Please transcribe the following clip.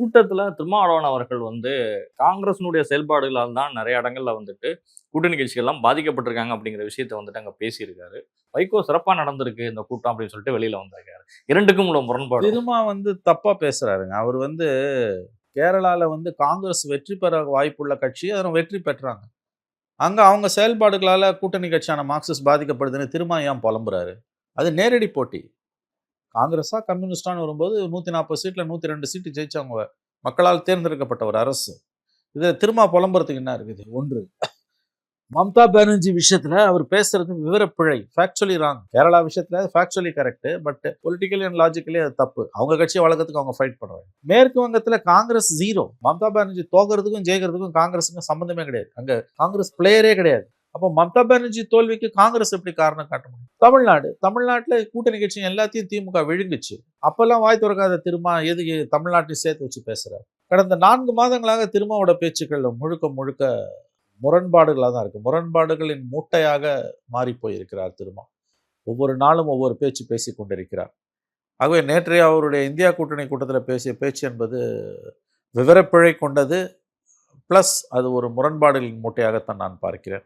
கூட்டத்துல திருமாவளவன் அவர்கள் காங்கிரஸினுடைய செயல்பாடுகளால் தான் நிறைய இடங்கள்ல கூட்டணி கட்சிகள்லாம் பாதிக்கப்பட்டிருக்காங்க அப்படிங்கிற விஷயத்த அங்க பேசியிருக்காரு. வைகோ சிறப்பா நடந்திருக்கு இந்த கூட்டம் அப்படின்னு சொல்லிட்டு வெளியில வந்திருக்காரு. 2க்கும் உள்ள முரண்பாடு. திருமா தப்பா பேசுறாருங்க. அவர் கேரளால காங்கிரஸ் வெற்றி பெற வாய்ப்புள்ள கட்சி, அதில் வெற்றி பெற்றாங்க. அங்க அவங்க செயல்பாடுகளால கூட்டணி கட்சியான மார்க்சிஸ்ட் பாதிக்கப்படுதுன்னு திருமா ஏன் புலம்புறாரு? அது நேரடி போட்டி. காங்கிரஸா கம்யூனிஸ்டான்னு வரும்போது 140 சீட்ல 102 சீட்டு ஜெயிச்சவங்க மக்களால் தேர்ந்தெடுக்கப்பட்ட ஒரு அரசு. இதை திருமா புலம்புறதுக்கு என்ன இருக்குது? ஒன்று, மம்தா பானர்ஜி விஷயத்துல அவர் பேசுறது விவரப்பிழை, ஃபேக்சுவலி ராங். கேரளா விஷயத்துல factually correct, but politically and logically அது தப்பு. அவங்க கட்சியை வளர்க்கறதுக்கு அவங்க ஃபைட் பண்ணுவாங்க. மேற்கு வங்கத்துல காங்கிரஸ் ஜீரோ. மம்தா பானர்ஜி தோக்கிறதுக்கும் ஜெயிக்கிறதுக்கும் காங்கிரஸுக்கும் சம்பந்தமே கிடையாது. அங்க காங்கிரஸ் பிளேயரே கிடையாது. அப்போ மம்தா பானர்ஜி தோல்விக்கு காங்கிரஸ் எப்படி காரணம் காட்ட முடியும்? தமிழ்நாட்டுல கூட்டணி கட்சி எல்லாத்தையும் திமுக விழுங்குச்சு. அப்பெல்லாம் வாய் திறக்காத திருமா எதுக்கு தமிழ்நாட்டையும் சேர்த்து வச்சு பேசுறாரு? கடந்த 4 மாதங்களாக திருமாவோட பேச்சுக்கள் முழுக்க முரண்பாடுகளாக தான் இருக்கு. முரண்பாடுகளின் மூட்டையாக மாறி போயிருக்கிறார் திருமா. ஒவ்வொரு நாளும் ஒவ்வொரு பேச்சு பேசி கொண்டிருக்கிறார். ஆகவே நேற்றைய அவருடைய இந்தியா கூட்டணி கூட்டத்தில் பேசிய பேச்சு என்பது விவரப்பிழை கொண்டது, பிளஸ் அது ஒரு முரண்பாடுகளின் மூட்டையாகத்தான் நான் பார்க்கிறேன்.